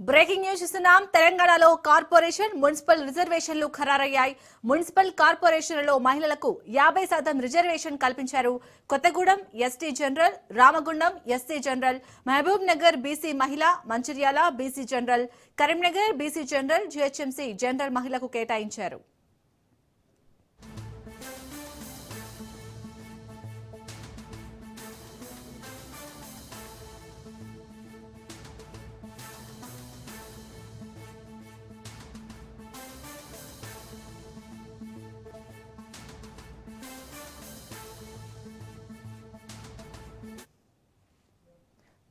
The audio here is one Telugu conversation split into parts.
బ్రేకింగ్ న్యూస్ ఇస్తున్నాం. తెలంగాణలో కార్పొరేషన్ మున్సిపల్ రిజర్వేషన్లు ఖరారయ్యాయి. మున్సిపల్ కార్పొరేషన్లలో మహిళలకు 50% రిజర్వేషన్ కల్పించారు. Kothagudem ST general, Ramagundam SC general, Mahabubnagar BC మహిళ, Mancherial BC general, Karimnagar BC general, GHMC general మహిళకు కేటాయించారు.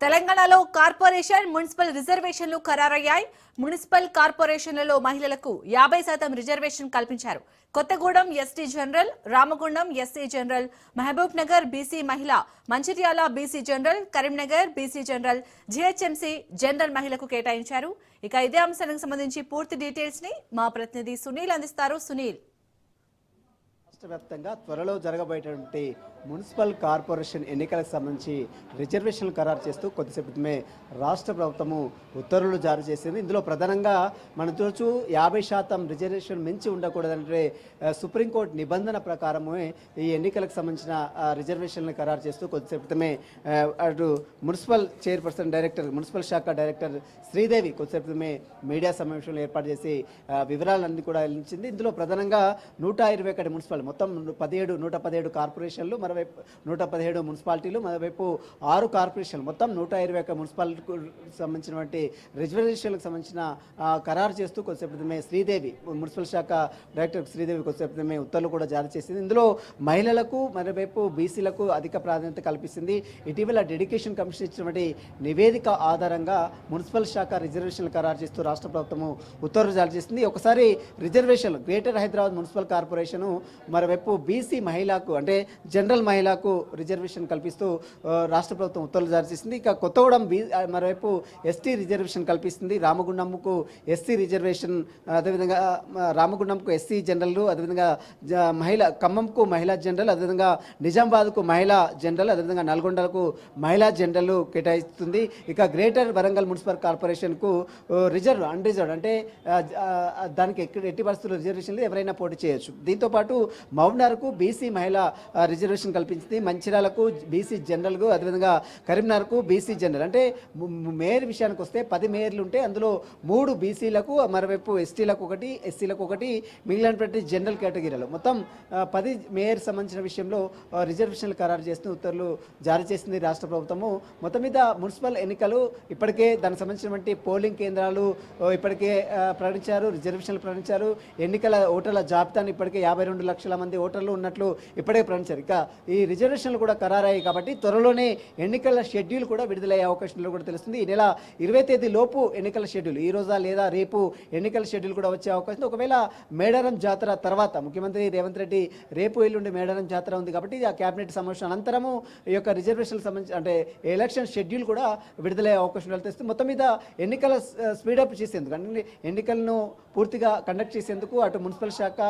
తెలంగాణలో కార్పొరేషన్ మున్సిపల్ రిజర్వేషన్లు ఖరారయ్యాయి. మున్సిపల్ కార్పొరేషన్లలో మహిళలకు 50% రిజర్వేషన్ కల్పించారు. Kothagudem ST general, Ramagundam SC general, Mahabubnagar BC మహిళ, Mancherial BC general, Karimnagar BC general, GHMC general మహిళకు కేటాయించారు. ఇక ఇదే అంశానికి సంబంధించి పూర్తి డీటెయిల్స్ ని మా ప్రతినిధి సునీల్ అందిస్తారు. సునీల్, రాష్ట్ర వ్యాప్తంగా త్వరలో జరగబోయేటువంటి మున్సిపల్ కార్పొరేషన్ ఎన్నికలకు సంబంధించి రిజర్వేషన్లు ఖరారు చేస్తూ కొద్దిసేపు క్రితమే రాష్ట్ర ప్రభుత్వము ఉత్తర్వులు జారీ చేసింది. ఇందులో ప్రధానంగా మనం చూడొచ్చు 50% రిజర్వేషన్ మించి ఉండకూడదంటే సుప్రీంకోర్టు నిబంధన ప్రకారమే ఈ ఎన్నికలకు సంబంధించిన రిజర్వేషన్లు ఖరారు చేస్తూ కొద్దిసేపు క్రితమే అటు మున్సిపల్ చైర్పర్సన్ డైరెక్టర్, మున్సిపల్ శాఖ డైరెక్టర్ శ్రీదేవి కొద్దిసేపు క్రితమే మీడియా సమావేశంలో ఏర్పాటు చేసి వివరాలన్నీ కూడా ఇచ్చింది. ఇందులో ప్రధానంగా 121 మున్సిపల్ మొత్తం 117 కార్పొరేషన్లు, మరోవైపు 117 మున్సిపాలిటీలు, మరోవైపు 6 కార్పొరేషన్లు, మొత్తం 121 మున్సిపాలిటీకి సంబంధించినటువంటి రిజర్వేషన్లకు సంబంధించిన ఖరారు చేస్తూ కొద్దిసేపు శ్రీదేవి, మున్సిపల్ శాఖ డైరెక్టర్ శ్రీదేవి కొద్దిసేపు ఉత్తర్వులు కూడా జారీ చేసింది. ఇందులో మహిళలకు, మరోవైపు బీసీలకు అధిక ప్రాధాన్యత కల్పిస్తుంది. ఇటీవల డెడికేషన్ కమిషన్ ఇచ్చినటువంటి నివేదిక ఆధారంగా మున్సిపల్ శాఖ రిజర్వేషన్లు ఖరారు చేస్తూ రాష్ట్ర ప్రభుత్వము ఉత్తర్వులు జారీ చేసింది. ఒకసారి రిజర్వేషన్లు గ్రేటర్ హైదరాబాద్ మున్సిపల్ కార్పొరేషను, మరోవైపు బీసీ మహిళకు అంటే జనరల్ మహిళకు రిజర్వేషన్ కల్పిస్తూ రాష్ట్ర ప్రభుత్వం ఉత్తర్వులు జారీ చేసింది. ఇక కొత్తగూడెం మరోవైపు ఎస్టీ రిజర్వేషన్ కల్పిస్తుంది. రామగుండంకు ఎస్సీ రిజర్వేషన్, అదేవిధంగా రామగుండంకు ఎస్సీ జనరల్, అదేవిధంగా ఖమ్మంకు మహిళా జనరల్, అదేవిధంగా నిజామాబాద్కు మహిళా జనరల్, అదేవిధంగా నల్గొండకు మహిళా జనరల్ కేటాయిస్తుంది. ఇక గ్రేటర్ వరంగల్ మున్సిపల్ కార్పొరేషన్కు అన్రిజర్వ్డ్ అంటే దానికి ఎట్టి పరిస్థితుల్లో రిజర్వేషన్లు ఎవరైనా పోటీ చేయొచ్చు. దీంతోపాటు మహబూబ్నగర్కు బీసీ మహిళ రిజర్వేషన్ కల్పించింది. మంచిర్యాలకు బీసీ జనరల్కు, అదేవిధంగా కరీంనగర్కు బీసీ జనరల్. అంటే మేయర్ విషయానికి వస్తే 10 మేయర్లు ఉంటే అందులో 3 బీసీలకు, మరోవైపు ఎస్టీలకు 1, ఎస్సీలకు 1, మిగిలినటువంటి జనరల్ కేటగిరీలో మొత్తం 10 మేయర్ సంబంధించిన విషయంలో రిజర్వేషన్లు ఖరారు చేస్తూ ఉత్తర్వులు జారీ చేసింది రాష్ట్ర ప్రభుత్వము. మొత్తం మీద మున్సిపల్ ఎన్నికలు ఇప్పటికే దానికి సంబంధించినటువంటి పోలింగ్ కేంద్రాలు ఇప్పటికే ప్రకటించారు, రిజర్వేషన్లు ప్రకటించారు. ఎన్నికల ఓటర్ల జాబితాను ఇప్పటికే 52 లక్షల మంది ఓటర్లు ఉన్నట్లు ఇప్పటికే ప్రకటించారు. ఇక ఈ రిజర్వేషన్లు కూడా ఖరారయ్యాయి కాబట్టి త్వరలోనే ఎన్నికల షెడ్యూల్ కూడా విడుదలయ్యే అవకాశాలు కూడా తెలుస్తుంది. ఈ నెల 20 తేదీ లోపు ఎన్నికల షెడ్యూల్, ఈ రోజా లేదా రేపు ఎన్నికల షెడ్యూల్ కూడా వచ్చే అవకాశం. ఒకవేళ మేడారం జాతర తర్వాత ముఖ్యమంత్రి రేవంత్ రెడ్డి రేపు ఎల్లుండి మేడారం జాతర ఉంది కాబట్టి ఆ కేబినెట్ సమావేశం అనంతరము ఈ యొక్క రిజర్వేషన్లకు సంబంధించి అంటే ఎలక్షన్ షెడ్యూల్ కూడా విడుదలయ్యే అవకాశం తెలుస్తుంది. మొత్తం మీద ఎన్నికల స్పీడప్ చేసేందుకు, అంటే ఎన్నికలను పూర్తిగా కండక్ట్ చేసేందుకు అటు మున్సిపల్ శాఖ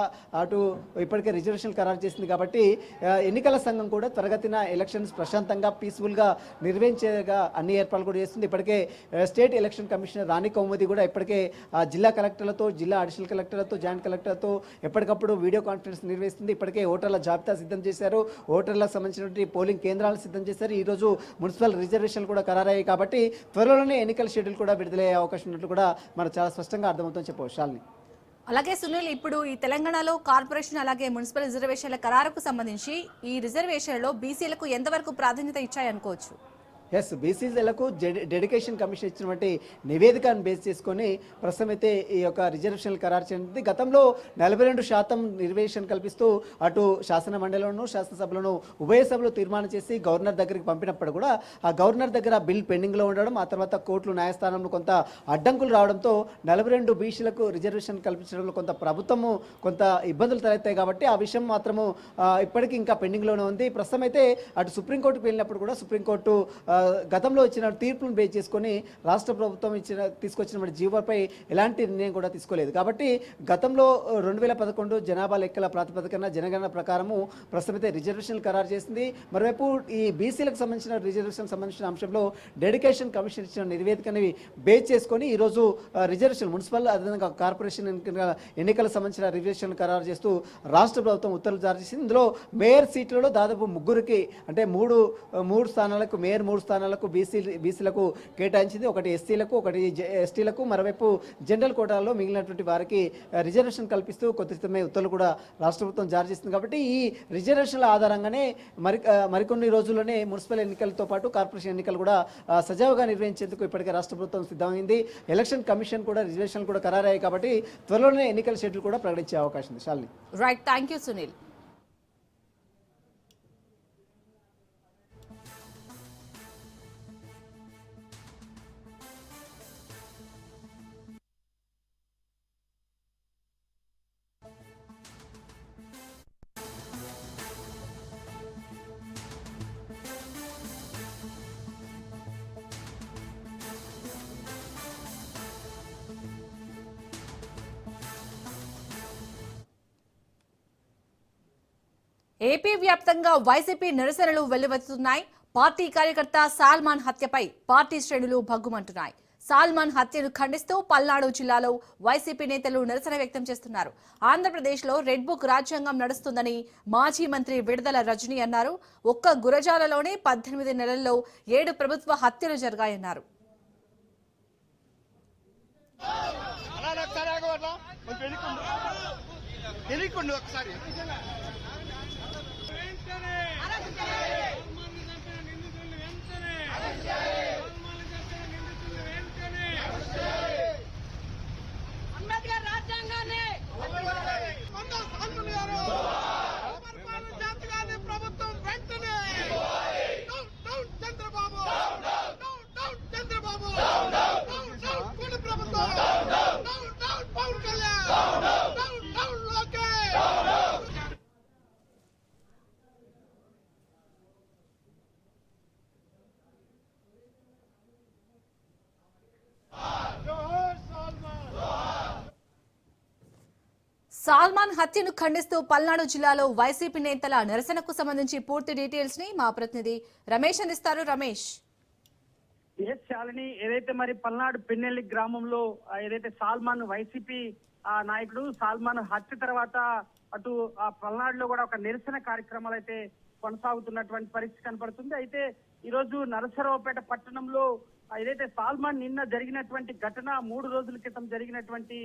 అటు ఇప్పటికే రిజర్వేషన్లు ఖరారు చేసింది కాబట్టి ఎన్నికల సంఘం కూడా త్వరగతిన ఎలక్షన్స్ ప్రశాంతంగా పీస్ఫుల్గా నిర్వహించేగా అన్ని ఏర్పాట్లు కూడా చేస్తుంది. ఇప్పటికే స్టేట్ ఎలక్షన్ కమిషనర్ రాణి కౌముది కూడా ఇప్పటికే జిల్లా కలెక్టర్లతో, జిల్లా అడిషనల్ కలెక్టర్లతో, జాయింట్ కలెక్టర్లతో ఎప్పటికప్పుడు వీడియో కాన్ఫరెన్స్ నిర్వహిస్తుంది. ఇప్పటికే ఓటర్ల జాబితా సిద్ధం చేశారు, ఓటర్లకు సంబంధించినటువంటి పోలింగ్ కేంద్రాలు సిద్ధం చేశారు. ఈరోజు మున్సిపల్ రిజర్వేషన్లు కూడా ఖరారయ్యాయి కాబట్టి త్వరలోనే ఎన్నికల షెడ్యూల్ కూడా విడుదలయ్యే అవకాశం ఉన్నట్లు కూడా మనకు చాలా స్పష్టంగా అర్థమవుతుందని చెప్పవచ్చు. శాలిని, అలాగే సునీల్, ఇప్పుడు ఈ తెలంగాణలో కార్పొరేషన్ అలాగే మున్సిపల్ రిజర్వేషన్ల ఖరారుకు సంబంధించి ఈ రిజర్వేషన్లో బీసీలకు ఎంతవరకు ప్రాధాన్యత ఇచ్చాయనుకోవచ్చు? ఎస్, బీసీలకు డెడికేషన్ కమిషన్ ఇచ్చినటువంటి నివేదికను బేస్ చేసుకొని ప్రస్తుతం అయితే ఈ యొక్క రిజర్వేషన్లు ఖరారు చేసింది. గతంలో 42% రిజర్వేషన్ కల్పిస్తూ అటు శాసన మండలిలోనూ శాసనసభలోనూ ఉభయ సభలో తీర్మానం చేసి గవర్నర్ దగ్గరికి పంపినప్పుడు కూడా ఆ గవర్నర్ దగ్గర బిల్ పెండింగ్లో ఉండడం, ఆ తర్వాత కోర్టులు న్యాయస్థానంలో కొంత అడ్డంకులు రావడంతో 42 బీసీలకు రిజర్వేషన్ కల్పించడంలో కొంత ప్రభుత్వము కొంత ఇబ్బందులు తలెత్తాయి కాబట్టి ఆ విషయం మాత్రము ఇప్పటికీ ఇంకా పెండింగ్లోనే ఉంది. ప్రస్తుతం అయితే అటు సుప్రీంకోర్టుకు వెళ్ళినప్పుడు కూడా సుప్రీంకోర్టు గతంలో ఇచ్చిన తీర్పును బేస్ చేసుకొని రాష్ట్ర ప్రభుత్వం తీసుకొచ్చిన జీవోపై ఎలాంటి నిర్ణయం కూడా తీసుకోలేదు. కాబట్టి గతంలో 2011 జనాభా లెక్కల ప్రాతిపదికన జనగణన ప్రకారము ప్రస్తుతమైతే రిజర్వేషన్లు ఖరారు చేసింది. మరోవైపు ఈ బీసీలకు సంబంధించిన రిజర్వేషన్ సంబంధించిన అంశంలో డెడికేషన్ కమిషన్ ఇచ్చిన నివేదికని బేస్ చేసుకొని ఈరోజు రిజర్వేషన్ మున్సిపల్ అదేవిధంగా కార్పొరేషన్ ఎన్నికలకు సంబంధించిన రిజర్వేషన్లు ఖరారు చేస్తూ రాష్ట్ర ప్రభుత్వం ఉత్తర్వులు జారీ చేసింది. ఇందులో మేయర్ సీట్లలో దాదాపు ముగ్గురికి అంటే మూడు స్థానాలకు మేయర్ 3 స్థానాలకు బీసీలకు కేటాయించింది. ఒకటి ఎస్సీలకు, ఒకటి ఎస్టీలకు, మరోవైపు జనరల్ కోటాల్లో మిగిలినటువంటి వారికి రిజర్వేషన్ కల్పిస్తూ కొత్త ఉత్తర్వులు కూడా రాష్ట్ర ప్రభుత్వం జారీ చేస్తుంది. కాబట్టి ఈ రిజర్వేషన్ల ఆధారంగానే మరికొన్ని రోజుల్లోనే మున్సిపల్ ఎన్నికలతో పాటు కార్పొరేషన్ ఎన్నికలు కూడా సజావుగా నిర్వహించేందుకు ఇప్పటికే రాష్ట్ర ప్రభుత్వం సిద్ధమైంది. ఎలక్షన్ కమిషన్ కూడా రిజర్వేషన్లు కూడా ఖరారయ్యాయి. కాబట్టి త్వరలోనే ఎన్నికల షెడ్యూల్ కూడా ప్రకటించే అవకాశం ఉంది. Shalini. Right, thank you Sunil. AP వ్యాప్తంగా వైసీపీ నిరసనలు వెల్లువెత్తుతున్నాయి. పార్టీ కార్యకర్త సాల్మాన్ హత్యపై పార్టీ శ్రేణులు భగ్గుమంటున్నాయి. సాల్మాన్ హత్యను ఖండిస్తూ పల్నాడు జిల్లాలో వైసీపీ నేతలు నిరసన వ్యక్తం చేస్తున్నారు. ఆంధ్రప్రదేశ్లో రెడ్ బుక్ రాజ్యాంగం నడుస్తుందని మాజీ మంత్రి విడుదల రజనీ అన్నారు. ఒక్క గురజాలలోనే 18 నెలల్లో 7 ప్రభుత్వ హత్యలు జరిగాయన్నారు. అంబేద్కర్ రాజ్యాంగాన్ని ప్రభుత్వం వెంటనే చంద్రబాబు చంద్రబాబు ప్రభుత్వం పవన్ కళ్యాణ్ లోకేష్. సాల్మాన్ హత్యను ఖండిస్తూ పల్నాడు జిల్లాలో వైసీపీ నేతల నిరసనకు సంబంధించి పూర్తి డీటెయిల్స్ ని మా ప్రతినిధి రమేష్ అందిస్తారు. రమేష్. శాలిని, ఏదైతే మరి పల్నాడు పిన్నెల్లి గ్రామంలో ఏదైతే సాల్మాన్ వైసీపీ నాయకుడు సాల్మాన్ హత్య తర్వాత అటు పల్నాడులో కూడా ఒక నిరసన కార్యక్రమాలు అయితే కొనసాగుతున్నటువంటి పరిస్థితి కనపడుతుంది. అయితే ఈ రోజు నరసరావుపేట పట్టణంలో ఏదైతే సాల్మాన్ నిన్న జరిగినటువంటి ఘటన 3 రోజుల క్రితం జరిగినటువంటి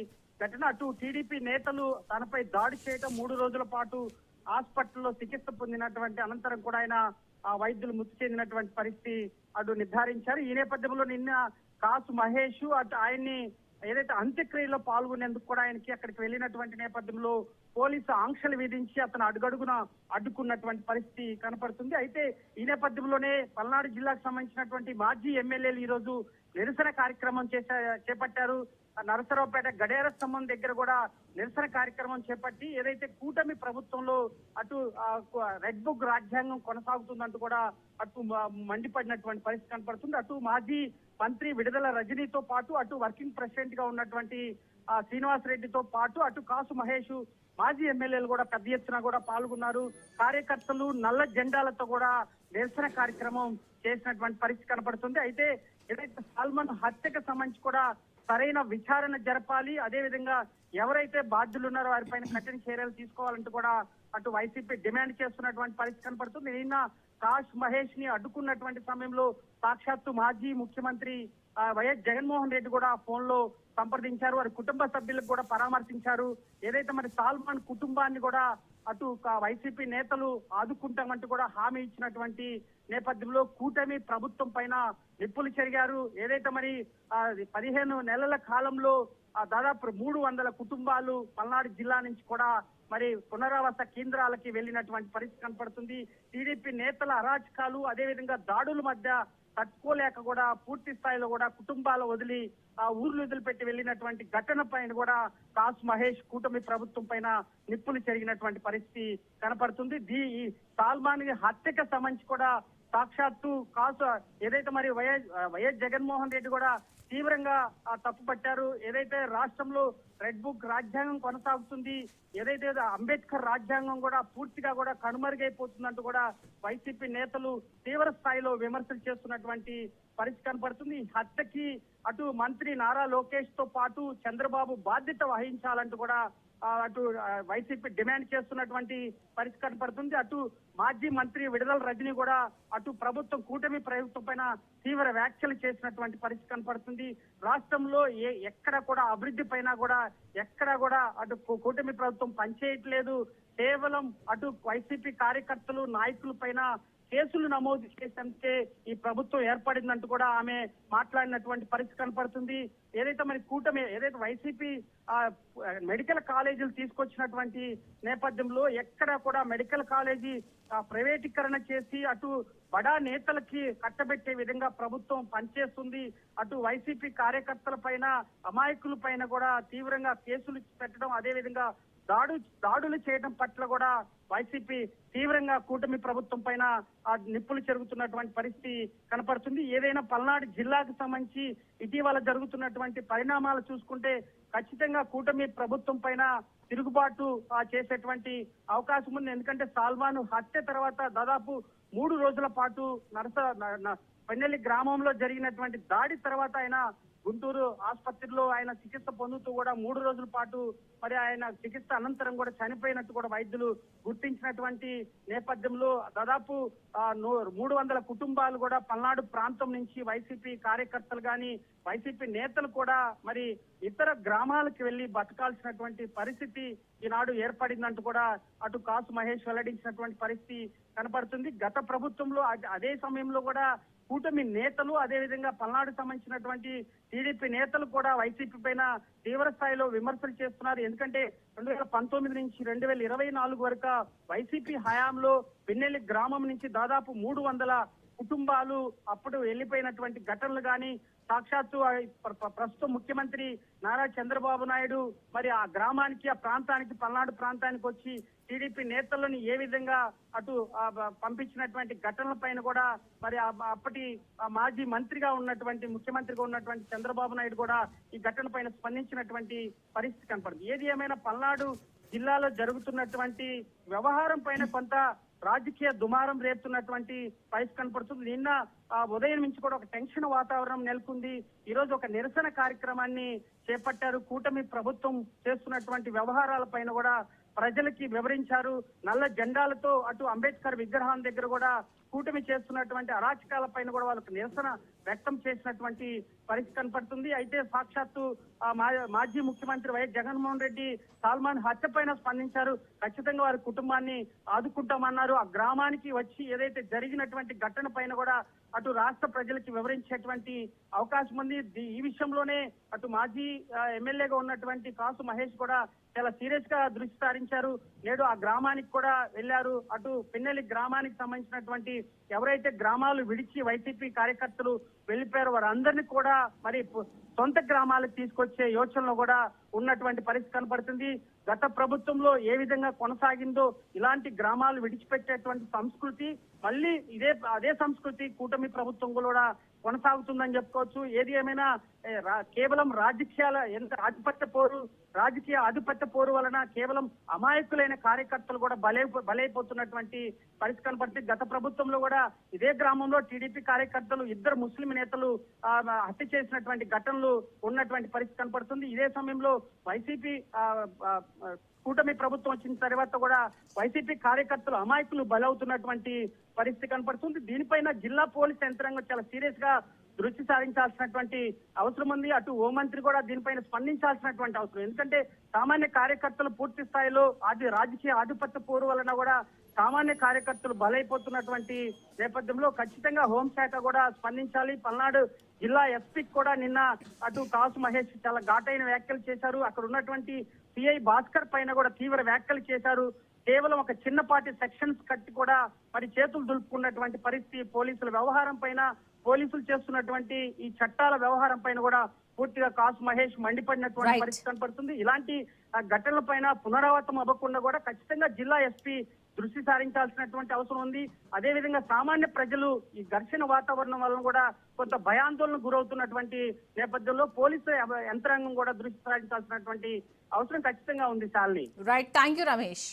ఘటన, అటు టీడీపీ నేతలు తనపై దాడి చేయడం 3 రోజుల పాటు హాస్పిటల్లో చికిత్స పొందినటువంటి అనంతరం కూడా ఆయన వైద్యులు మృతి చెందినటువంటి పరిస్థితి అటు నిర్ధారించారు. ఈ నేపథ్యంలో నిన్న కాసు మహేష్ అటు ఆయన్ని ఏదైతే అంత్యక్రియలో పాల్గొనేందుకు కూడా ఆయనకి అక్కడికి వెళ్ళినటువంటి నేపథ్యంలో పోలీసు ఆంక్షలు విధించి అతను అడుగడుగున అడ్డుకున్నటువంటి పరిస్థితి కనపడుతుంది. అయితే ఈ నేపథ్యంలోనే పల్నాడు జిల్లాకు సంబంధించినటువంటి మాజీ ఎమ్మెల్యేలు ఈ రోజు నిరసన కార్యక్రమం చేపట్టారు. నరసరావుపేట గడియార స్తంభం దగ్గర కూడా నిరసన కార్యక్రమం చేపట్టి ఏదైతే కూటమి ప్రభుత్వంలో అటు రెడ్ బుక్ రాజ్యాంగం కొనసాగుతుందంటూ కూడా అటు మండిపడినటువంటి పరిస్థితి కనపడుతుంది. అటు మాజీ మంత్రి విడుదల రజనీతో పాటు అటు వర్కింగ్ ప్రెసిడెంట్ గా ఉన్నటువంటి శ్రీనివాస్ రెడ్డితో పాటు అటు కాసు మహేష్ మాజీ ఎమ్మెల్యేలు కూడా పెద్ద ఎత్తున కూడా పాల్గొన్నారు. కార్యకర్తలు నల్ల జెండాలతో కూడా నిరసన కార్యక్రమం చేసినటువంటి పరిస్థితి కనపడుతుంది. అయితే ఏదైతే సాల్మన్ హత్యకు సంబంధించి కూడా సరైన విచారణ జరపాలి, అదేవిధంగా ఎవరైతే బాధ్యులు ఉన్నారో వారిపైన కఠిన చర్యలు తీసుకోవాలంటూ కూడా అటు వైసీపీ డిమాండ్ చేస్తున్నటువంటి పరిస్థితి కనపడుతుంది. నిన్న కాష్ మహేష్ ని అడ్డుకున్నటువంటి సమయంలో సాక్షాత్తు మాజీ ముఖ్యమంత్రి వైఎస్ జగన్మోహన్ రెడ్డి కూడా ఫోన్ లో సంప్రదించారు. వారి కుటుంబ సభ్యులకు కూడా పరామర్శించారు. ఏదైతే మరి సాల్మాన్ కుటుంబాన్ని కూడా అటు వైసీపీ నేతలు ఆదుకుంటామంటూ కూడా హామీ ఇచ్చినటువంటి నేపథ్యంలో కూటమి ప్రభుత్వం పైన నిప్పులు చెరిగారు. ఏదైతే మరి 15 నెలల కాలంలో దాదాపు 300 కుటుంబాలు పల్నాడు జిల్లా నుంచి కూడా మరి పునరావాస కేంద్రాలకి వెళ్ళినటువంటి పరిస్థితి కనపడుతుంది. టీడీపీ నేతల అరాచకాలు అదేవిధంగా దాడుల మధ్య తట్టుకోలేక కూడా పూర్తి స్థాయిలో కూడా కుటుంబాలు వదిలి ఊర్లు వదిలిపెట్టి వెళ్ళినటువంటి ఘటన పైన కూడా కాసు మహేష్ కూటమి ప్రభుత్వం పైన నిప్పులు చెరిగినటువంటి పరిస్థితి కనపడుతుంది. ఈ సాల్మాన్ హత్యకు సంబంధించి కూడా సాక్షాత్తు కాసు ఏదైతే మరి వైఎస్ జగన్మోహన్ రెడ్డి కూడా తీవ్రంగా తప్పుపట్టారు. ఏదైతే రాష్ట్రంలో రెడ్ బుక్ రాజ్యాంగం కొనసాగుతుంది, ఏదైతే అంబేద్కర్ రాజ్యాంగం కూడా పూర్తిగా కూడా కనుమరుగైపోతుందంటూ కూడా వైసీపీ నేతలు తీవ్ర స్థాయిలో విమర్శలు చేస్తున్నటువంటి పరిస్థితి కనపడుతుంది. ఈ హత్యకి అటు మంత్రి నారా లోకేష్ తో పాటు చంద్రబాబు బాధ్యత వహించాలంటూ కూడా అటు వైసీపీ డిమాండ్ చేస్తున్నటువంటి పరిస్థితి కనపడుతుంది. అటు మాజీ మంత్రి విడుదల రజని కూడా అటు కూటమి ప్రభుత్వం పైన తీవ్ర వ్యాఖ్యలు చేసినటువంటి పరిస్థితి కనపడుతుంది. రాష్ట్రంలో ఎక్కడ కూడా అభివృద్ధి పైన కూడా ఎక్కడ కూడా అటు కూటమి ప్రభుత్వం పనిచేయట్లేదు. కేవలం అటు వైసీపీ కార్యకర్తలు నాయకుల పైన కేసులు నమోదు చేసేందుకే ఈ ప్రభుత్వం ఏర్పడిందంటూ కూడా ఆమె మాట్లాడినటువంటి పరిస్థితి కనపడుతుంది. ఏదైతే మరి కూటమి ఏదైతే వైసీపీ మెడికల్ కాలేజీలు తీసుకొచ్చినటువంటి నేపథ్యంలో ఎక్కడ కూడా మెడికల్ కాలేజీ ప్రైవేటీకరణ చేసి అటు బడా నేతలకి కట్టబెట్టే విధంగా ప్రభుత్వం పనిచేస్తుంది. అటు వైసీపీ కార్యకర్తల పైన అమాయకుల పైన కూడా తీవ్రంగా కేసులు పెట్టడం, అదే విధంగా దాడులు చేయడం పట్ల కూడా వైసీపీ తీవ్రంగా కూటమి ప్రభుత్వం పైన నిప్పులు చెరుగుతున్నటువంటి పరిస్థితి కనపడుతుంది. ఏదైనా పల్నాడు జిల్లాకు సంబంధించి ఇటీవల జరుగుతున్నటువంటి పరిణామాలు చూసుకుంటే ఖచ్చితంగా కూటమి ప్రభుత్వం పైన తిరుగుబాటు చేసేటువంటి అవకాశం ఉంది. ఎందుకంటే సాల్మాను హత్య తర్వాత దాదాపు 3 రోజుల పాటు పెన్నెల్లి గ్రామంలో జరిగినటువంటి దాడి తర్వాత ఆయన గుంటూరు ఆసుపత్రిలో ఆయన చికిత్స పొందుతూ కూడా 3 రోజుల పాటు మరి ఆయన చికిత్స అనంతరం కూడా చనిపోయినట్టు కూడా వైద్యులు గుర్తించినటువంటి నేపథ్యంలో దాదాపు 300 కుటుంబాలు కూడా పల్నాడు ప్రాంతం నుంచి వైసీపీ కార్యకర్తలు గాని వైసీపీ నేతలు కూడా మరి ఇతర గ్రామాలకు వెళ్లి బతకాల్సినటువంటి పరిస్థితి ఈనాడు ఏర్పడిందంటూ కూడా అటు కాసు మహేష్ వెల్లడించినటువంటి పరిస్థితి కనపడుతుంది. గత ప్రభుత్వంలో అదే సమయంలో కూడా కూటమి నేతలు అదే విధంగా పల్నాడు సంబంధించినటువంటి టీడీపీ నేతలు కూడా వైసీపీ పైన తీవ్ర స్థాయిలో విమర్శలు చేస్తున్నారు. ఎందుకంటే 2019 నుంచి 2024 వరకు వైసీపీ హయాంలో పిన్నెల్లి గ్రామం నుంచి దాదాపు 300 కుటుంబాలు అప్పుడు వెళ్లిపోయినటువంటి ఘటనలు గాని సాక్షాత్తు ప్రస్తుత ముఖ్యమంత్రి నారా చంద్రబాబు నాయుడు మరి ఆ గ్రామానికి ఆ ప్రాంతానికి పల్నాడు ప్రాంతానికి వచ్చి టీడీపీ నేతలను ఏ విధంగా అటు పంపించినటువంటి ఘటనల పైన కూడా మరి అప్పటి మాజీ మంత్రిగా ఉన్నటువంటి ముఖ్యమంత్రిగా ఉన్నటువంటి చంద్రబాబు నాయుడు కూడా ఈ ఘటన పైన స్పందించినటువంటి పరిస్థితి కనపడుతుంది. ఏది ఏమైనా పల్నాడు జిల్లాలో జరుగుతున్నటువంటి వ్యవహారం పైన కొంత రాజకీయ దుమారం రేపుతున్నటువంటి పరిస్థితి కనపడుతుంది. నిన్న ఉదయం నుంచి కూడా ఒక టెన్షన్ వాతావరణం నెలకొంది. ఈ రోజు ఒక నిరసన కార్యక్రమాన్ని చేపట్టారు. కూటమి ప్రభుత్వం చేస్తున్నటువంటి వ్యవహారాల పైన కూడా ప్రజలకి వివరించారు. నల్ల జెండాలతో అటు అంబేద్కర్ విగ్రహం దగ్గర కూడా కూటమి చేస్తున్నటువంటి అరాచకాల పైన కూడా వాళ్ళకు నిరసన వ్యక్తం చేసినటువంటి పరిస్థితి కనపడుతుంది. అయితే సాక్షాత్తు మాజీ ముఖ్యమంత్రి వైఎస్ జగన్మోహన్ రెడ్డి సాల్మాన్ హత్య పైన స్పందించారు. ఖచ్చితంగా వారి కుటుంబాన్ని ఆదుకుంటామన్నారు. ఆ గ్రామానికి వచ్చి ఏదైతే జరిగినటువంటి ఘటన పైన కూడా అటు రాష్ట్ర ప్రజలకి వివరించేటువంటి అవకాశం ఉంది. ఈ విషయంలోనే అటు మాజీ ఎమ్మెల్యేగా ఉన్నటువంటి కాసు మహేష్ కూడా చాలా సీరియస్ గా దృష్టి సారించారు. నేడు ఆ గ్రామానికి కూడా వెళ్లారు. అటు పిన్నెల్లి గ్రామానికి సంబంధించినటువంటి ఎవరైతే గ్రామాలు విడిచి వైసీపీ కార్యకర్తలు వెళ్లిపోయారో వారందరినీ కూడా మరి సొంత గ్రామాలకు తీసుకొచ్చే యోచనలో కూడా ఉన్నటువంటి పరిస్థితి కనపడుతుంది. గత ప్రభుత్వంలో ఏ విధంగా కొనసాగిందో ఇలాంటి గ్రామాలు విడిచిపెట్టేటువంటి సంస్కృతి మళ్ళీ అదే సంస్కృతి కూటమి ప్రభుత్వం కూడా కొనసాగుతుందని చెప్పుకోవచ్చు. ఏది ఏమైనా కేవలం రాజకీయ ఆధిపత్య పోరు వలన కేవలం అమాయకులైన కార్యకర్తలు కూడా బలైపోతున్నటువంటి పరిస్థితి కనపడుతుంది. గత ప్రభుత్వంలో కూడా ఇదే గ్రామంలో టీడీపీ కార్యకర్తలు 2 ముస్లిం నేతలు హత్య చేసినటువంటి ఘటనలు ఉన్నటువంటి పరిస్థితి కనపడుతుంది. ఇదే సమయంలో వైసీపీ కూటమి ప్రభుత్వం వచ్చిన తర్వాత కూడా వైసీపీ కార్యకర్తలు అమాయకులు బలవుతున్నటువంటి పరిస్థితి కనపడుతుంది. దీనిపైన జిల్లా పోలీస్ యంత్రాంగం చాలా సీరియస్ గా దృష్టి సారించాల్సినటువంటి అవసరం ఉంది. అటు హోంమంత్రి కూడా దీనిపైన స్పందించాల్సినటువంటి అవసరం. ఎందుకంటే సామాన్య కార్యకర్తలు పూర్తి స్థాయిలో రాజకీయ ఆధిపత్య పోరు వలన కూడా సామాన్య కార్యకర్తలు బలైపోతున్నటువంటి నేపథ్యంలో ఖచ్చితంగా హోంశాఖ కూడా స్పందించాలి. పల్నాడు జిల్లా ఎస్పీకి కూడా నిన్న అటు కాసు మహేష్ చాలా ఘాటైన వ్యాఖ్యలు చేశారు. అక్కడ ఉన్నటువంటి సిఐ భాస్కర్ పైన కూడా తీవ్ర వ్యాఖ్యలు చేశారు. కేవలం ఒక చిన్నపాటి సెక్షన్స్ కట్టి కూడా మరి చేతులు దులుపుకున్నటువంటి పరిస్థితి. పోలీసుల వ్యవహారం పైన పోలీసులు చేస్తున్నటువంటి ఈ చట్టాల వ్యవహారం పైన కూడా పూర్తిగా కాసు మహేష్ మండిపడినటువంటి పరిస్థితి కనపడుతుంది. ఇలాంటి ఘటనల పైన పునరావృతం అవ్వకుండా కూడా ఖచ్చితంగా జిల్లా ఎస్పీ దృష్టి సారించాల్సినటువంటి అవసరం ఉంది. అదేవిధంగా సామాన్య ప్రజలు ఈ ఘర్షణ వాతావరణం వలన కూడా కొంత భయాందోళనకు గురవుతున్నటువంటి నేపథ్యంలో పోలీసు యంత్రాంగం కూడా దృష్టి సారించాల్సినటువంటి అవసరం ఖచ్చితంగా ఉంది Shalini. Right, thank you Ramesh.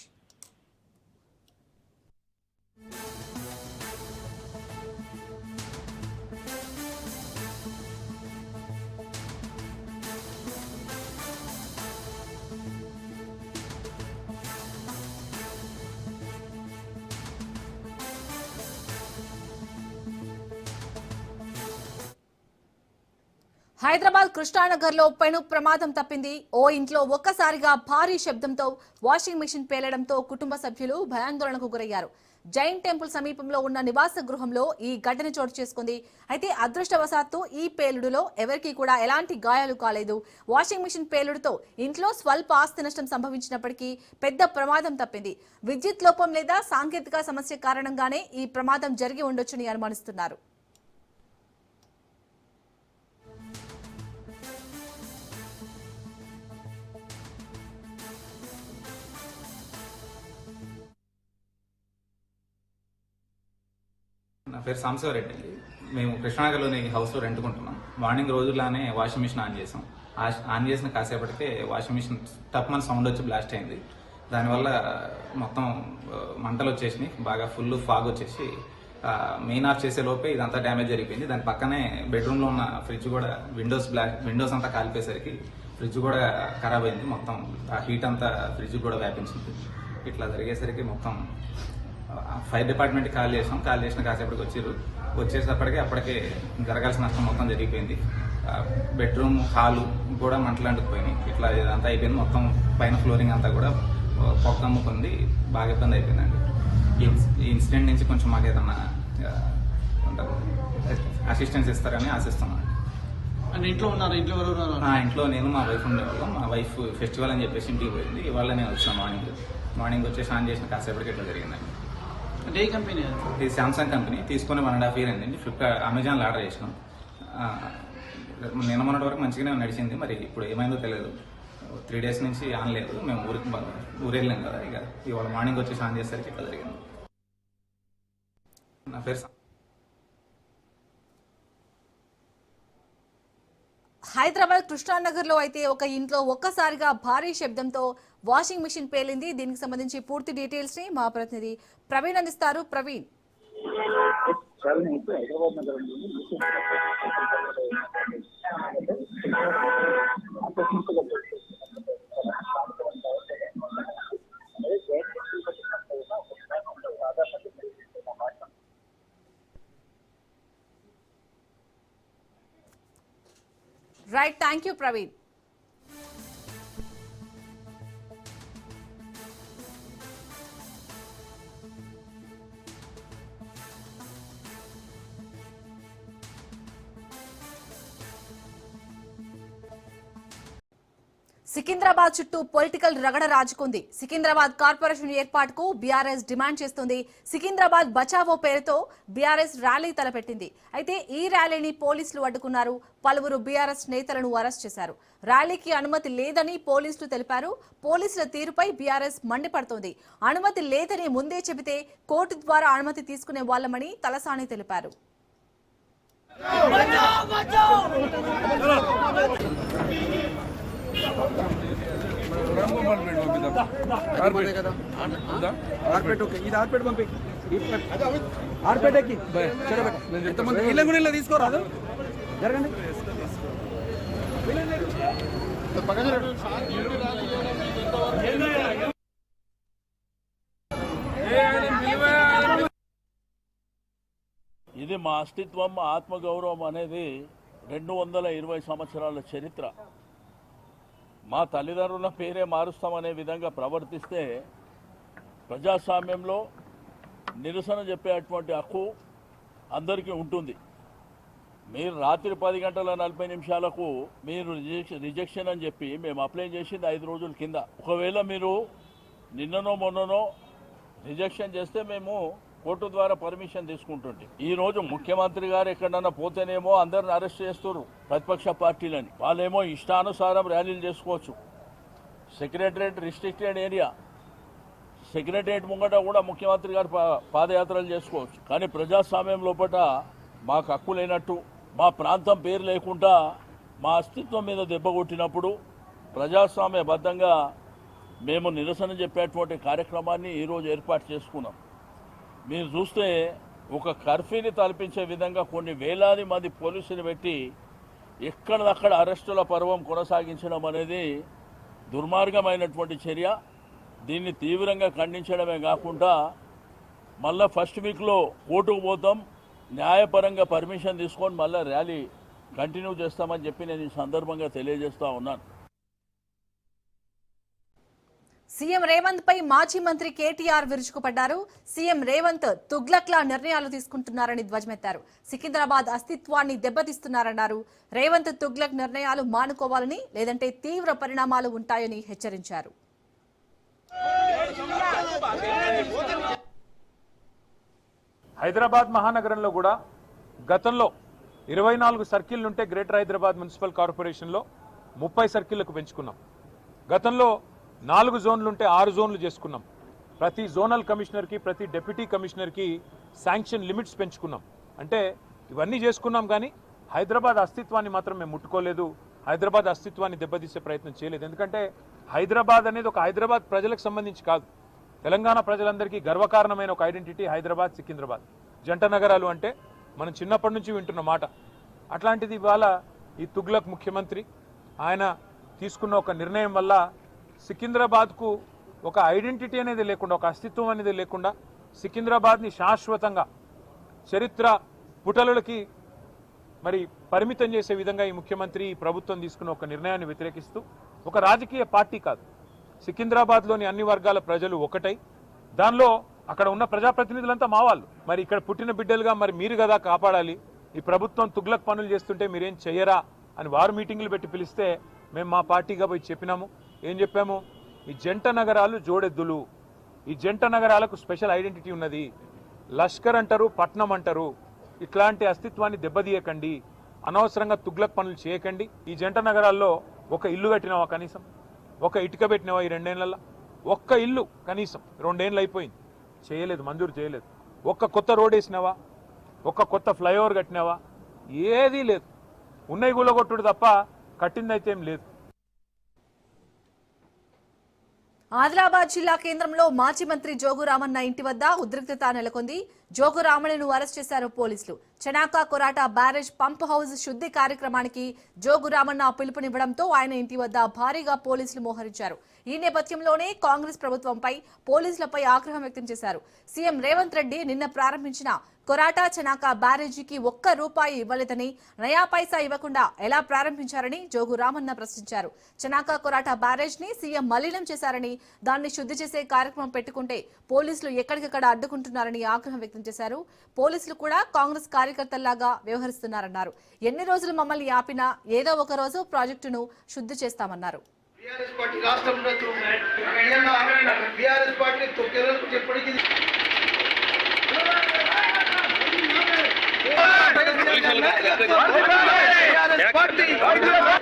Hyderabad Krishna Nagar లో పెను ప్రమాదం తప్పింది. ఓ ఇంట్లో ఒక్కసారిగా భారీ శబ్దంతో వాషింగ్ మెషిన్ పేలడంతో కుటుంబ సభ్యులు భయాందోళనకు గురయ్యారు. జైన్ టెంపుల్ సమీపంలో ఉన్న నివాస గృహంలో ఈ ఘటన చోటు చేసుకుంది. అయితే అదృష్టవశాత్తు ఈ పేలుడులో ఎవరికీ కూడా ఎలాంటి గాయాలు కాలేదు. వాషింగ్ మెషిన్ పేలుడుతో ఇంట్లో స్వల్ప ఆస్తి నష్టం సంభవించినప్పటికీ పెద్ద ప్రమాదం తప్పింది. విద్యుత్ లోపం లేదా సాంకేతిక సమస్య కారణంగానే ఈ ప్రమాదం జరిగి ఉండొచ్చని అనుమానిస్తున్నారు. నా పేరు సాంబశివరెడ్డి అండి. మేము కృష్ణానగర్లోని హౌస్లో రెంట్కుంటున్నాం. మార్నింగ్ రోజులానే వాషింగ్ మిషన్ ఆన్ చేసాం. ఆన్ చేసిన కాసేపటికే వాషింగ్ మిషన్ టప్మని సౌండ్ వచ్చి బ్లాస్ట్ అయింది. దానివల్ల మొత్తం మంటలు వచ్చేసినాయి. బాగా ఫుల్ ఫాగ్ వచ్చేసి మెయిన్ ఆఫ్ చేసే లోపే ఇదంతా డ్యామేజ్ జరిగిపోయింది. దాని పక్కనే బెడ్రూమ్లో ఉన్న ఫ్రిడ్జ్ కూడా విండోస్ అంతా కాలిపోయేసరికి ఫ్రిడ్జ్ కూడా ఖరాబ్ అయింది. మొత్తం ఆ హీట్ అంతా ఫ్రిడ్జ్ కూడా వ్యాపించింది. ఇట్లా జరిగేసరికి మొత్తం ఫైర్ డిపార్ట్మెంట్కి కాల్ చేసిన కాసేపటికి వచ్చేటప్పటికే అప్పటికే జరగాల్సిన నష్టం మొత్తం జరిగిపోయింది. బెడ్రూమ్ హాలు కూడా మంటలు అంటుకుపోయినాయి. ఇట్లా ఇదంతా అయిపోయింది. మొత్తం పైన ఫ్లోరింగ్ అంతా కూడా పొగ కమ్ముకుంది. బాగా ఇబ్బంది అయిపోయిందండి. ఈ ఇన్సిడెంట్ నుంచి కొంచెం మాకు ఏదన్నా అసిస్టెన్స్ ఇస్తారని ఆశిస్తున్నాను. ఇంట్లో ఉన్నారు? ఇంట్లో నేను మా వైఫ్ ఉండేవాళ్ళం. మా వైఫ్ ఫెస్టివల్ అని చెప్పేసి ఇంటికి పోయింది. ఇవాళ నేను వచ్చాను మార్నింగ్ వచ్చేసి ఆన్ చేసిన కాసేపటికి ఇట్లా జరిగిందండి. అంటే ఏ కంపెనీ? ఇది శాంసంగ్ కంపెనీ. తీసుకొని 1.5 year అయిందండి. అమెజాన్లో ఆర్డర్ చేసినాం. నిన్న మొన్నటి వరకు మంచిగానే నడిచింది. మరి ఇప్పుడు ఏమైందో తెలియదు. 3 days నుంచి ఆన్ లేదు. మేము ఊరు వెళ్ళాం కదా. ఇక ఇవాళ మార్నింగ్ వచ్చేసి ఆన్ చేసేసరికి ఇట్లా జరిగింది. నా పేరు హైదరాబాద్ కృష్ణానగర్ లో అయితే ఒక ఇంట్లో ఒక్కసారిగా భారీ శబ్దంతో వాషింగ్ మెషిన్ పేలింది. దీనికి సంబంధించి పూర్తి డీటెయిల్స్ ని మా ప్రతినిధి ప్రవీణ్ అందిస్తారు. Praveen, right, thank you Praveen. Secunderabad చుట్టూ పొలిటికల్ రగడ రాజుకుంది. సికింద్రాబాద్ కార్పొరేషన్ ఏర్పాటుకు బీఆర్ఎస్ డిమాండ్ చేస్తుంది. సికింద్రాబాద్ బచావో పేరుతో బీఆర్ఎస్ ర్యాలీ తలపెట్టింది. అయితే ఈ ర్యాలీని పోలీసులు అడ్డుకున్నారు. పలువురు బీఆర్ఎస్ నేతలను అరెస్ట్ చేశారు. ర్యాలీకి అనుమతి లేదని పోలీసులు తెలిపారు. పోలీసుల తీరుపై బీఆర్ఎస్ మండిపడుతోంది. అనుమతి లేదని ముందే చెబితే కోర్టు ద్వారా అనుమతి తీసుకునే వాళ్లమని తలసాని తెలిపారు. తీసుకోరాదు జరగండి. ఇది మా అస్తిత్వం, మా ఆత్మగౌరవం అనేది 220 సంవత్సరాల చరిత్ర. మా తల్లిదండ్రుల పేరే మారుస్తామనే విధంగా ప్రవర్తిస్తే ప్రజాస్వామ్యంలో నిరసన చెప్పేటువంటి హక్కు అందరికీ ఉంటుంది. మీరు రాత్రి 10 గంటల 40 నిమిషాలకు మీరు రిజెక్షన్ అని చెప్పి మేము అప్లై చేసింది 5 రోజుల కింద. ఒకవేళ మీరు నిన్ననో మొన్ననో రిజెక్షన్ చేస్తే మేము కోర్టు ద్వారా పర్మిషన్ తీసుకుంటుంటే, ఈరోజు ముఖ్యమంత్రి గారు ఎక్కడన్నా పోతేనేమో అందరిని అరెస్ట్ చేస్తున్నారు ప్రతిపక్ష పార్టీలని. వాళ్ళేమో ఇష్టానుసారం ర్యాలీలు చేసుకోవచ్చు. సెక్రటరేట్ రిస్ట్రిక్టెడ్ ఏరియా, సెక్రటరియట్ ముంగట కూడా ముఖ్యమంత్రి గారు పాదయాత్రలు చేసుకోవచ్చు. కానీ ప్రజాస్వామ్యం లోపల మాకు హక్కు లేనట్టు, మా ప్రాంతం పేరు లేకుండా మా అస్తిత్వం మీద దెబ్బ కొట్టినప్పుడు ప్రజాస్వామ్యబద్ధంగా మేము నిరసన చెప్పేటువంటి కార్యక్రమాన్ని ఈరోజు ఏర్పాటు చేసుకున్నాం. మీరు చూస్తే ఒక కర్ఫ్యూని తలపించే విధంగా కొన్ని వేలాది మంది పోలీసులు పెట్టి ఎక్కడదక్కడ అరెస్టుల పర్వం కొనసాగించడం అనేది దుర్మార్గమైనటువంటి చర్య. దీన్ని తీవ్రంగా ఖండించడమే కాకుండా మళ్ళీ ఫస్ట్ వీక్లో కోర్టుకు పోతాం, న్యాయపరంగా పర్మిషన్ తీసుకొని మళ్ళీ ర్యాలీ కంటిన్యూ చేస్తామని చెప్పి నేను ఈ సందర్భంగా తెలియజేస్తా ఉన్నాను. సీఎం రేవంత్ పై మాజీ మంత్రి కేటీఆర్ విరుచుకుపడ్డారు. సీఎం రేవంత్ తుగ్లక్లా నిర్ణయాలు తీసుకుంటున్నారని ధ్వజమెత్తారు. సికింద్రాబాద్ అస్తిత్వాన్ని దెబ్బతీస్తున్నారన్నారు. రేవంత్ తుగ్లక్ నిర్ణయాలు మానుకోవాలని, లేదంటే తీవ్ర పరిణామాలు ఉంటాయని హెచ్చరించారు. హైదరాబాద్ మహానగరంలో కూడా గతంలో 24 సర్కిళ్లుంటే గ్రేటర్ హైదరాబాద్ మున్సిపల్ కార్పొరేషన్లో 30 సర్కిళ్లకు పెంచుకున్నాం. గతంలో 4 జోన్లుంటే 6 జోన్లు చేసుకున్నాం. ప్రతి జోనల్ కమిషనర్కి, ప్రతి డిప్యూటీ కమిషనర్కి శాంక్షన్ లిమిట్స్ పెంచుకున్నాం. అంటే ఇవన్నీ చేసుకున్నాం, కానీ హైదరాబాద్ అస్తిత్వాన్ని మాత్రం మేము ముట్టుకోలేదు. హైదరాబాద్ అస్తిత్వాన్ని దెబ్బతీసే ప్రయత్నం చేయలేదు. ఎందుకంటే హైదరాబాద్ అనేది ఒక హైదరాబాద్ ప్రజలకు సంబంధించి కాదు, తెలంగాణ ప్రజలందరికీ గర్వకారణమైన ఒక ఐడెంటిటీ హైదరాబాద్, సికింద్రాబాద్ జంట నగరాలు అంటే మనం చిన్నప్పటి నుంచి వింటున్న మాట. అట్లాంటిది ఇవాళ ఈ తుగ్లక్ ముఖ్యమంత్రి ఆయన తీసుకున్న ఒక నిర్ణయం వల్ల సికింద్రాబాద్కు ఒక ఐడెంటిటీ అనేది లేకుండా, ఒక అస్తిత్వం అనేది లేకుండా సికింద్రాబాద్ని శాశ్వతంగా చరిత్ర పుటలకి మరి పరిమితం చేసే విధంగా ఈ ముఖ్యమంత్రి, ఈ ప్రభుత్వం తీసుకున్న ఒక నిర్ణయాన్ని వ్యతిరేకిస్తూ, ఒక రాజకీయ పార్టీ కాదు, సికింద్రాబాద్లోని అన్ని వర్గాల ప్రజలు ఒకటై, దానిలో అక్కడ ఉన్న ప్రజాప్రతినిధులంతా మా వాళ్ళు, మరి ఇక్కడ పుట్టిన బిడ్డలుగా మరి మీరు కదా కాపాడాలి, ఈ ప్రభుత్వం తుగ్లక్ పనులు చేస్తుంటే మీరేం చెయ్యరా అని వారు మీటింగ్లు పెట్టి పిలిస్తే మేము మా పార్టీగా పోయి చెప్పినాము. ఏం చెప్పాము? ఈ జంట నగరాలు జోడెద్దులు, ఈ జంట నగరాలకు స్పెషల్ ఐడెంటిటీ ఉన్నది. లష్కర్ అంటారు, పట్నం అంటారు. ఇట్లాంటి అస్తిత్వాన్ని దెబ్బతీయకండి, అనవసరంగా తుగ్లక్ పనులు చేయకండి. ఈ జంట నగరాల్లో ఒక ఇల్లు కట్టినావా కనీసం? ఒక ఇటుక పెట్టినావా ఈ 2 ఏళ్లలో? ఒక్క ఇల్లు కనీసం 2 ఏళ్ళు అయిపోయింది, చేయలేదు, మంజూరు చేయలేదు. ఒక్క కొత్త రోడ్ వేసినావా? ఒక్క కొత్త ఫ్లైఓవర్ కట్టినావా? ఏదీ లేదు. ఉన్నవి గుల్లగొట్టుడు తప్ప కట్టిందైతే ఏం లేదు. ఆదిలాబాద్ జిల్లా కేంద్రంలో మాజీ మంత్రి జోగు రామన్న ఇంటి వద్ద ఉద్రిక్తత నెలకొంది. జోగు రామన్నను అరెస్ట్ చేశారు పోలీసులు. Chanaka Korata barrage pump house శుద్ధి కార్యక్రమానికి జోగు రామన్న పిలుపునివ్వడంతో ఆయన ఇంటి వద్ద భారీగా పోలీసులు మోహరించారు. ఈ నేపథ్యంలోనే కాంగ్రెస్ ప్రభుత్వంపై పోలీసులపై ఆగ్రహం వ్యక్తం చేశారు. సీఎం రేవంత్ రెడ్డి నిన్న ప్రారంభించిన కొరాటా చనాకా బ్యారేజీకి ₹1 ఇవ్వలేదని, నయా పైసా ఇవ్వకుండా ఎలా ప్రారంభించారని జోగు రామన్న ప్రశ్నించారు. చనాకా కొరాటా బ్యారేజ్ ని సీఎం మలినం చేశారని, దాన్ని శుద్ధి చేసే కార్యక్రమం పెట్టుకుంటే పోలీసులు ఎక్కడికక్కడ అడ్డుకుంటున్నారని ఆగ్రహం వ్యక్తం చేశారు. పోలీసులు కూడా కాంగ్రెస్ కార్యకర్తల్లాగా వ్యవహరిస్తున్నారన్నారు. ఎన్ని రోజులు మమ్మల్ని ఆపినా ఏదో ఒక రోజు ప్రాజెక్టును శుద్ధి చేస్తామన్నారు.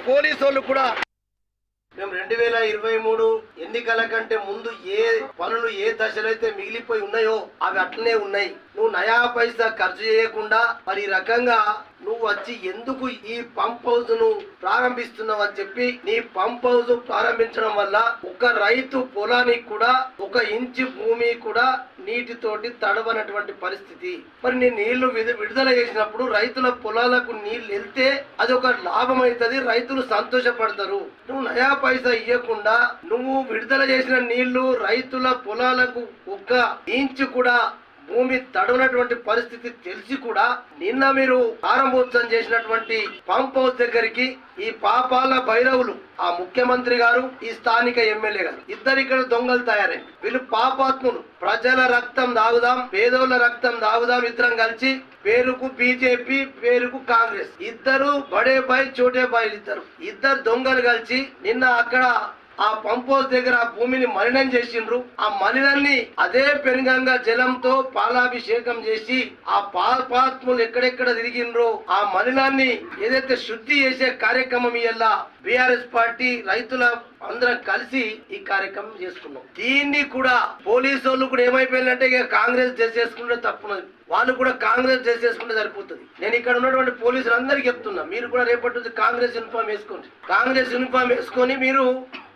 పోలీసు వాళ్ళు కూడా మేము 2023 ఎన్నికల కంటే ముందు ఏ పనులు ఏ దశలో అయితే మిగిలిపోయి ఉన్నాయో అవి అట్లనే ఉన్నాయి. నువ్వు నయా పైసా ఖర్చు చేయకుండా మరి ఈ రకంగా నువ్వు వచ్చి ఎందుకు ఈ పంప్ హౌస్ ను ప్రారంభిస్తున్నావు అని చెప్పి, నీ పంప్ హౌస్ ప్రారంభించడం వల్ల ఒక రైతు పొలానికి కూడా 1 ఇంచు భూమి కూడా నీటితోటి తడవనటువంటి పరిస్థితి. మరి నీ నీళ్లు విడుదల చేసినప్పుడు రైతుల పొలాలకు నీళ్లు వెళ్తే అది ఒక లాభం అవుతుంది, రైతులు సంతోషపడతారు. నువ్వు నయా పైసా ఇవ్వకుండా నువ్వు విడుదల చేసిన నీళ్లు రైతుల పొలాలకు 1 ఇంచు కూడా భూమి తడవనటువంటి పరిస్థితి తెలిసి కూడా నిన్న మీరు ప్రారంభోత్సవం చేసినటువంటి పంప్ హౌస్ దగ్గరికి ఈ పాపాల భైరవులు, ఆ ముఖ్యమంత్రి గారు, ఈ స్థానిక ఎమ్మెల్యే గారు ఇద్దరు ఇక్కడ దొంగలు తయారైంది. వీళ్ళు పాపాత్ములు. ప్రజల రక్తం దాగుదాం, పేదోళ్ల రక్తం దాగుదాం ఇద్దరం కలిసి, పేరుకు బీజేపీ, పేరుకు కాంగ్రెస్, ఇద్దరు బడే బాయ్ చోటే బాయ్, ఇద్దరు దొంగలు కలిసి నిన్న అక్కడ ఆ పంప్ హౌస్ దగ్గర ఆ భూమిని మలినం చేసిండ్రు. ఆ మలినాన్ని అదే పెనుగంగా జలంతో పాలాభిషేకం చేసి ఆ పాపాత్ములు ఎక్కడెక్కడ తిరిగిండ్రో ఆ మలినాన్ని ఏదైతే శుద్ధి చేసే కార్యక్రమం ఇయ్యాల బీఆర్ఎస్ పార్టీ రైతుల అందరం కలిసి ఈ కార్యక్రమం చేసుకున్నాం. దీన్ని కూడా పోలీసు వాళ్ళు కూడా ఏమైపోయిందంటే ఇక కాంగ్రెస్ చేసేసుకుంటే తప్పున్నది, వాళ్ళు కూడా కాంగ్రెస్ చేసేసుకుంటే సరిపోతుంది. నేను ఇక్కడ ఉన్నటువంటి పోలీసులు అందరికీ చెప్తున్నా, మీరు కూడా రేపటి నుంచి కాంగ్రెస్ యూనిఫామ్ వేసుకోండి. కాంగ్రెస్ యూనిఫామ్ వేసుకొని మీరు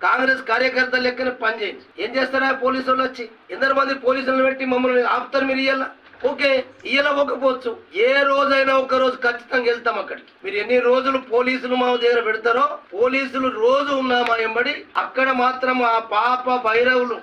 కాంగ్రెస్ కార్యకర్తలు లెక్కన పనిచేయండి. ఏం చేస్తారా పోలీసు వాళ్ళు వచ్చి ఎందరు మంది పోలీసులను పెట్టి మమ్మల్ని ఆపుతారు మీరు ఇయ్యాల? ఓకే, ఇయ్యకపోవచ్చు, ఏ రోజైనా ఒక రోజు ఖచ్చితంగా వెళ్తాం అక్కడికి. మీరు ఎన్ని రోజులు పోలీసులు మా దగ్గర పెడతారో, పోలీసులు రోజు ఉన్నామా ఎంబడి అక్కడ మాత్రం ఆ పాపాల భైరవులు